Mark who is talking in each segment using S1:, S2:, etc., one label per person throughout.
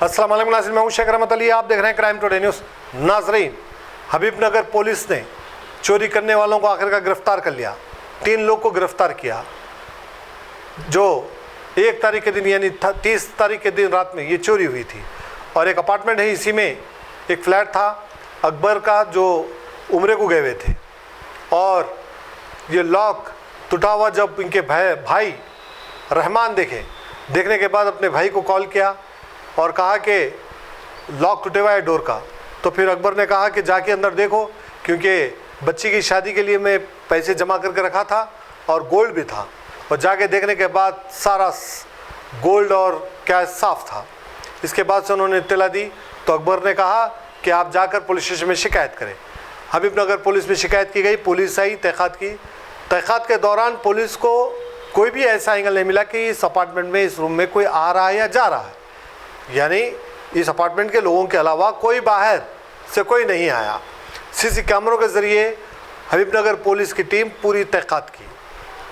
S1: अस्सलाम वालेकुम नाज़रीन, मैं हूं शेख रहमत अली। आप देख रहे हैं क्राइम टुडे न्यूज़। नाज़रीन, हबीबनगर पुलिस ने चोरी करने वालों को आखिरकार गिरफ्तार कर लिया। 3 लोग को गिरफ्तार किया जो 1 तारीख के दिन यानी 30 तारीख के दिन रात में ये चोरी हुई थी। और एक अपार्टमेंट है, इसी में एक फ्लैट था अकबर का जो उम्रे को गए हुए थे। और ये लॉक टूटा हुआ जब इनके भाई रहमान देखने के बाद अपने भाई को कॉल किया और कहा कि लॉक टूटे हुआ है डोर का। तो फिर अकबर ने कहा कि जाके अंदर देखो, क्योंकि बच्ची की शादी के लिए मैं पैसे जमा करके रखा था और गोल्ड भी था। और जाके देखने के बाद सारा गोल्ड और कैश साफ था। इसके बाद से उन्होंने इत्तला दी तो अकबर ने कहा कि आप जाकर पुलिस स्टेशन में शिकायत करें। हबीबनगर पुलिस में शिकायत की गई, पुलिस आई, तहक़ीक़ात की। तहक़ीक़ात के दौरान पुलिस को कोई भी ऐसा एंगल नहीं मिला कि इस अपार्टमेंट में, इस रूम में कोई आ रहा है या जा रहा है। यानी इस अपार्टमेंट के लोगों के अलावा कोई बाहर से कोई नहीं आया। सीसी कैमरों के ज़रिए हबीबनगर पुलिस की टीम पूरी तहक़ीक़ात की।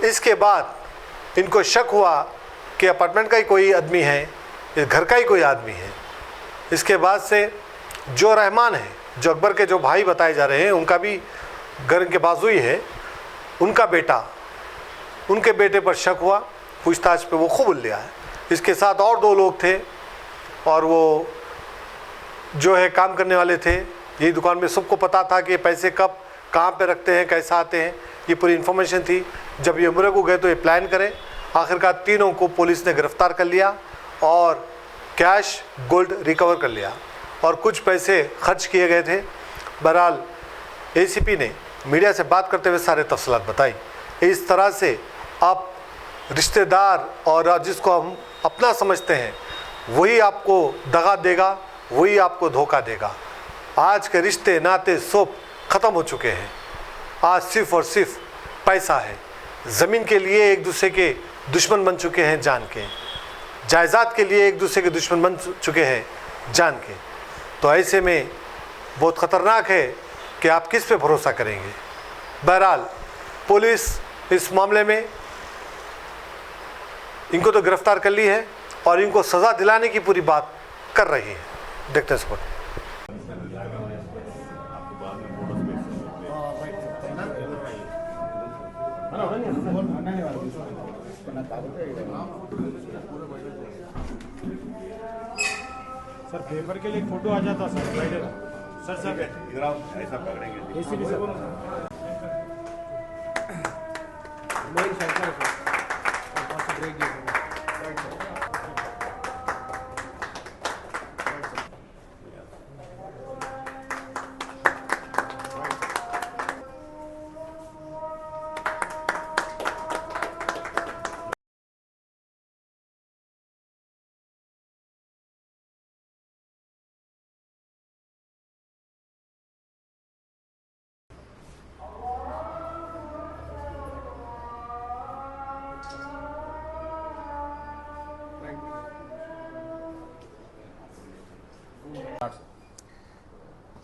S1: इसके बाद इनको शक हुआ कि अपार्टमेंट का ही कोई आदमी है, इस घर का ही कोई आदमी है। इसके बाद से जो रहमान है, जो अकबर के जो भाई बताए जा रहे हैं, उनका भी घर के बाजू ही है, उनका बेटा, उनके बेटे पर शक हुआ। पूछताछ पे वो कबूल लिया है। इसके साथ और 2 लोग थे और वो जो है काम करने वाले थे। यही दुकान में सबको पता था कि पैसे कब कहाँ पे रखते हैं, कैसे आते हैं, ये पूरी इन्फॉर्मेशन थी। जब ये उम्रे को गए तो ये प्लान करें। आखिरकार तीनों को पुलिस ने गिरफ़्तार कर लिया और कैश गोल्ड रिकवर कर लिया और कुछ पैसे खर्च किए गए थे। बहरहाल एसीपी ने मीडिया से बात करते हुए सारे तफसीलात बताई। इस तरह से आप रिश्तेदार और जिसको हम अपना समझते हैं वही आपको दगा देगा, वही आपको धोखा देगा। आज के रिश्ते नाते सब ख़त्म हो चुके हैं। आज सिर्फ़ और सिर्फ पैसा है। ज़मीन के लिए एक दूसरे के दुश्मन बन चुके हैं जान के, जायदाद के लिए एक दूसरे के दुश्मन बन चुके हैं जान के। तो ऐसे में बहुत ख़तरनाक है कि आप किस पे भरोसा करेंगे। बहरहाल पुलिस इस मामले में इनको तो गिरफ़्तार कर ली है और इनको सज़ा दिलाने की पूरी बात कर रही है। देखते हैं सर
S2: पेपर के लिए फोटो आ जाता सर। सर
S3: इधर आओ, ऐसा पकड़ेंगे।
S2: एसीपी सर मेरी साइड पर सर ब्रेक दिया।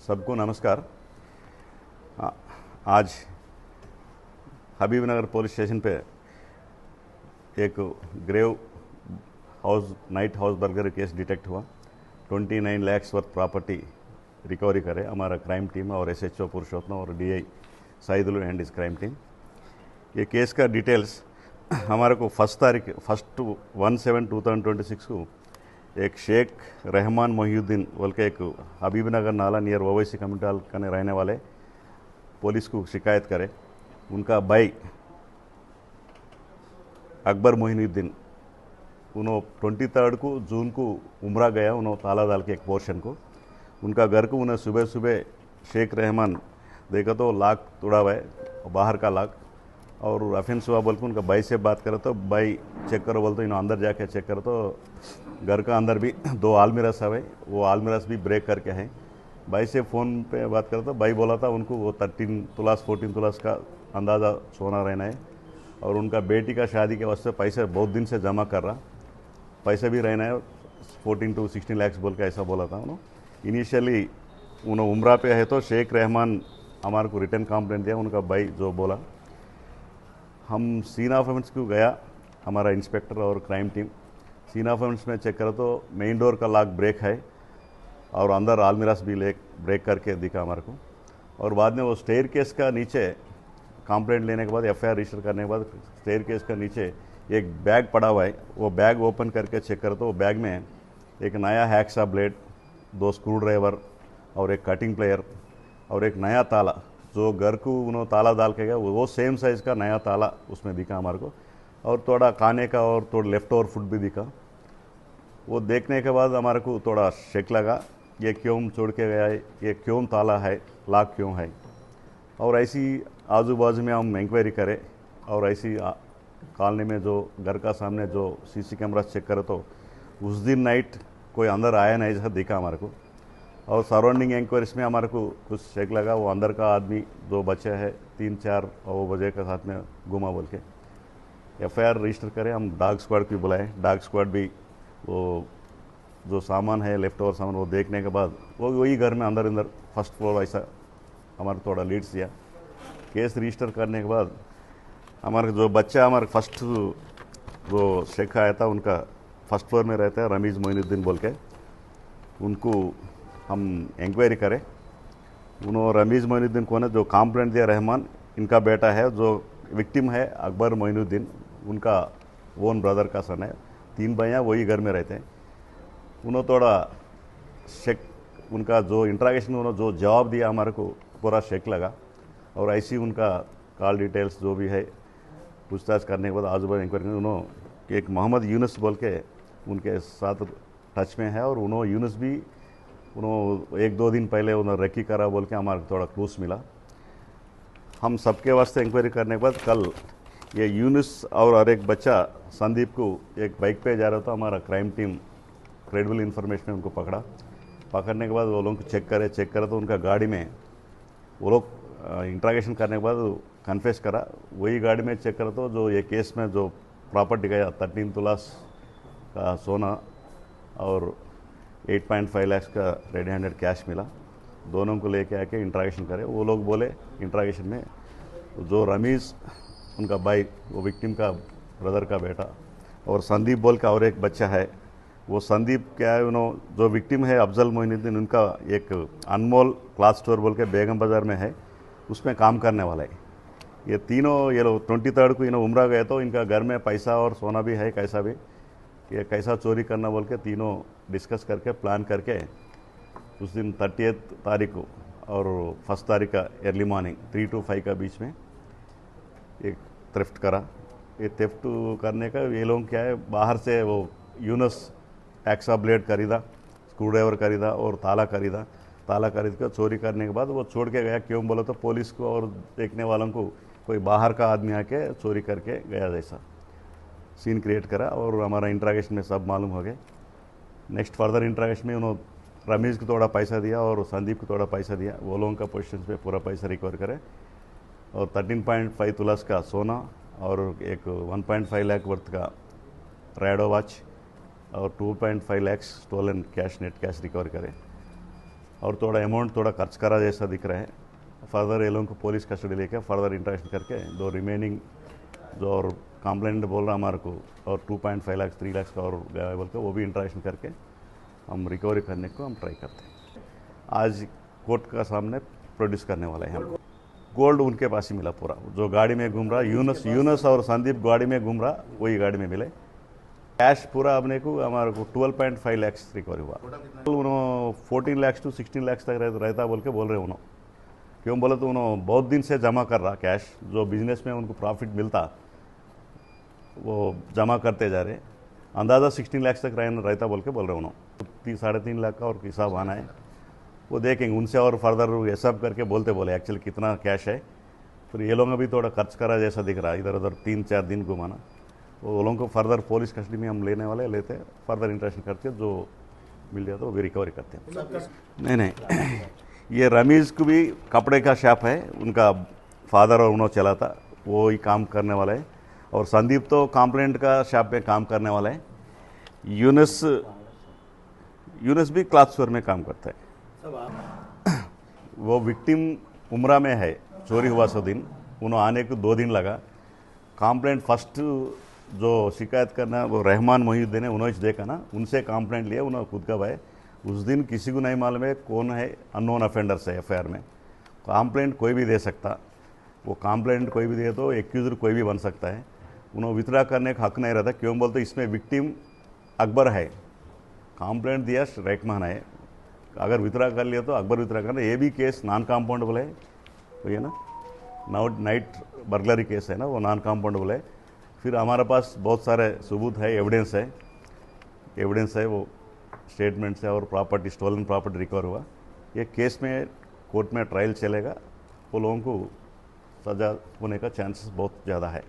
S3: सबको नमस्कार। आज हबीबनगर पुलिस स्टेशन पे एक grave night house burglar case detect हुआ। 29 लाख वर्थ प्रॉपर्टी रिकवरी करे हमारा क्राइम टीम और एसएचओ पुरुषोत्तम और डीआई सईदुल एंड इस क्राइम टीम। ये केस का डिटेल्स हमारे को 1/7/2026 को एक शेख रहमान मोहिउद्दीन बोल के एक हबीबनगर नाला नियर ओवैसी कम्युनिटी का रहने वाले पुलिस को शिकायत करे। उनका भाई अकबर मोहिउद्दीन उन्होंने 23 को जून को उम्रा गया, उन्होंने ताला डाल के एक पोर्शन को उनका घर को उन्हें सुबह सुबह शेख रहमान देखा तो लॉक तोड़ा हुआ है, बाहर का लॉक, और अफेंस हुआ बोल के उनका भाई से बात करो तो भाई चेक करो बोलते इन्होंने अंदर जाके चेक करो तो घर का अंदर भी 2 आलमीरास है, वो आलमीरास भी ब्रेक करके हैं। भाई से फ़ोन पे बात करो तो भाई बोला था उनको वो 13 तुलास 14 तुलास का अंदाज़ा सोना रहना है और उनका बेटी का शादी के वास्ते पैसे बहुत दिन से जमा कर रहा, पैसे भी रहना है 14 to 16 लाख बोल के ऐसा बोला था उन्होंने। इनिशियली उन्होंने उम्रा पे है तो शेख रहमान हमारे को रिटर्न कंप्लेंट दिया। उनका भाई जो बोला हम सीन ऑफ ऑफेंस को गया, हमारा इंस्पेक्टर और क्राइम टीम सीना फंड्स में चेक करो तो मेन डोर का लॉक ब्रेक है और अंदर आलमीरास भी ब्रेक करके दिखा हमारे को। और बाद में वो स्टेयर केस का नीचे कंप्लेंट लेने के बाद एफआईआर रजिस्टर करने के बाद स्टेयर केस का नीचे एक बैग पड़ा हुआ है। वो बैग ओपन करके चेक करो तो वो बैग में एक नया हैक्सा ब्लेड, 2 स्क्रू ड्राइवर और एक कटिंग प्लेयर और एक नया ताला, जो घर को उन्होंने ताला डाल के गया वो सेम साइज़ का नया ताला उसमें दिखा हमारे को। और थोड़ा खाने का और थोड़ा लेफ्ट ओवर फूड भी दिखा। वो देखने के बाद हमारे को थोड़ा शक लगा, ये क्यों छोड़ के गया है, ये क्यों ताला है, लॉक क्यों है। और ऐसी आजू बाजू में हम इंक्वायरी करें और ऐसी कॉलोनी में जो घर का सामने जो सीसी कैमरा चेक करो तो उस दिन नाइट कोई अंदर आया नहीं जैसा दिखा हमारे को। और सराउंडिंग इंक्वायरीज में हमारे को कुछ शक लगा, वो अंदर का आदमी जो बच्चा है 3-4 वो बजे के साथ में घुमा बोल के एफआईआर रजिस्टर करें। हम डॉग स्क्वाड भी बुलाए, डॉग स्क्वाड भी वो जो सामान है लेफ्ट ओवर सामान वो देखने के बाद वो वही घर में अंदर फर्स्ट फ्लोर ऐसा हमारे थोड़ा लीड्स दिया। केस रजिस्टर करने के बाद हमारे जो बच्चा हमारे फर्स्ट जो शेख आया था उनका फर्स्ट फ्लोर में रहता है रमीज़ मोइनुद्दीन बोल के, उनको हम इंक्वायरी करें। उन्होंने रमीज़ मोइनुद्दीन कौन है, जो कंप्लेंट दिया रहमान इनका बेटा है, जो विक्टिम है अकबर मोइनुद्दीन उनका ओन ब्रदर का सन है। 3 भैया वही घर में रहते हैं। उन्होंने थोड़ा शेक उनका जो इंट्रागेशन उन्होंने जो जवाब दिया हमारे को पूरा शेक लगा। और ऐसी उनका कॉल डिटेल्स जो भी है पूछताछ करने के बाद आजू बाजू इंक्वायरी उन्होंने एक मोहम्मद यूनुस बोल के उनके साथ टच में है और उन्होंने यूनुस भी उन्होंने 1-2 दिन पहले उन्होंने रेकी करा बोल के हमारे थोड़ा क्लूस मिला। हम सबके वास्ते इंक्वायरी करने के बाद कल ये यूनुस और एक बच्चा संदीप को एक बाइक पे जा रहा था, हमारा क्राइम टीम क्रेडिबल इन्फॉर्मेशन में उनको पकड़ने के बाद वो लोग चेक करे तो उनका गाड़ी में वो लोग इंट्रागेशन करने के बाद कन्फेस करा। वही गाड़ी में चेक करा तो जो ये केस में जो प्रॉपर्टी गया 13 तुलास का सोना और 8.5 लाख का रेड हैंडेड कैश मिला। दोनों को लेके आके इंट्रागेशन करे। वो लोग बोले इंट्रागेशन में जो रमीज़ उनका भाई वो विक्टिम का ब्रदर का बेटा और संदीप बोल का और एक बच्चा है, वो संदीप क्या है उन्होंने जो विक्टिम है अफजल मोइनुद्दीन उनका एक अनमोल क्लॉथ स्टोर बोल के बेगम बाज़ार में है, उसमें काम करने वाला है। ये तीनों ये लोग 23 को इन्होंने उम्रा गए तो इनका घर में पैसा और सोना भी है, कैसा भी ये कैसा चोरी करना बोल के तीनों डिस्कस करके प्लान करके उस दिन 30 तारीख को और 1 तारीख का अर्ली मॉर्निंग 3 to 5 का बीच में एक थेफ्ट करा। ये थेफ्ट करने का ये लोग क्या है बाहर से वो यूनुस एक्सा ब्लेड खरीदा, स्क्रू ड्राइवर खरीदा और ताला खरीद कर चोरी करने के बाद वो छोड़ के गया। क्यों बोला तो पुलिस को और देखने वालों को कोई बाहर का आदमी आके चोरी करके गया जैसा सीन क्रिएट करा। और हमारा इंट्रागेशन में सब मालूम हो गए। नेक्स्ट फर्दर इंट्रागेशन में उन्होंने रमीज़ को थोड़ा पैसा दिया और संदीप को थोड़ा पैसा दिया। वो लोगों का पोजीशन पे पूरा पैसा रिकवर करे और 13.5 तुलास का सोना और एक 1.5 लाख वर्थ का रैडो वॉच और 2.5 lakh stolen cash net cash recover करे और थोड़ा अमाउंट थोड़ा खर्च करा जैसा दिख रहा है। फर्दर ये लोगों को पुलिस कस्टडी लेके फर्दर इंट्रैक्शन करके दो रिमेनिंग जो और कंप्लेंट बोल रहा हमारे को और 2.5 लाख 3 लाख का और गया बोल के वो भी इंट्रैक्शन करके हम रिकवरी करने को हम ट्राई करते हैं। आज कोर्ट का सामने प्रोड्यूस करने वाला है। हम गोल्ड उनके पास ही मिला पूरा, जो गाड़ी में घूम रहा यूनुस और संदीप गाड़ी में घूम रहा वही गाड़ी में मिले। कैश पूरा अपने को हमारे को 12.5 लाख रिकवरी हुआ। उन्होंने 14 लाख to 16 लाख तक रहता बोल के बोल रहे उन्होंने। क्यों बोले तो उन्होंने बहुत दिन से जमा कर रहा कैश, जो बिजनेस में उनको प्रॉफिट मिलता वो जमा करते जा रहे। अंदाज़ा 16 लाख तक रहता बोल के बोल रहे उन्होंने। 3-3.5 लाख का और हिसाब आना है, वो देखेंगे उनसे और फर्दर ये सब करके बोले एक्चुअली कितना कैश है। फिर ये लोगों भी थोड़ा खर्च करा जैसा दिख रहा है, इधर उधर 3-4 दिन घुमाना। वो लोगों को फर्दर पुलिस कस्टडी में हम लेने वाले लेते हैं, फर्दर इंट्रैक्शन करके जो मिल जाता है वो भी रिकवरी करते हैं। नहीं ये रमीज़ को भी कपड़े का शॉप है, उनका फादर और उन्होंने चला था, वो ही काम करने वाला है। और संदीप तो कंप्लेंट का शॉप में काम करने वाला है। यूनुस भी क्लॉथ स्टोर में काम करता है। वो विक्टिम उम्रा में है, चोरी हुआ सो दिन उन्होंने आने को 2 दिन लगा। कंप्लेंट फर्स्ट जो शिकायत करना वो रहमान मोहिउद्दीन है, उन्होंने देखा ना, उनसे कंप्लेंट लिया, उन्होंने खुद का भाई उस दिन किसी को नहीं मालूम है कौन है अननोन अफेंडर्स है एफआईआर में। कंप्लेंट कोई भी दे सकता, वो कंप्लेंट कोई भी दे तो एक्यूजर कोई भी बन सकता है। उन्होंने विथड्रा करने का हक नहीं रहता, क्यों बोलते इसमें विक्टिम अकबर है, कंप्लेंट दिया रहमान है, अगर विथड्रा कर लिया तो अकबर विथड्रा करना। ये भी केस नॉन कॉम्पाउंडेबल है, तो ये ना नाइट बर्गलरी केस है ना, वो नॉन कॉम्पाउंडेबल है। फिर हमारे पास बहुत सारे सबूत है, एविडेंस है, वो स्टेटमेंट्स है और प्रॉपर्टी, स्टोलन प्रॉपर्टी रिकवर हुआ। ये केस में कोर्ट में ट्रायल चलेगा, वो लोगों को सजा होने का चांसेस बहुत ज़्यादा है।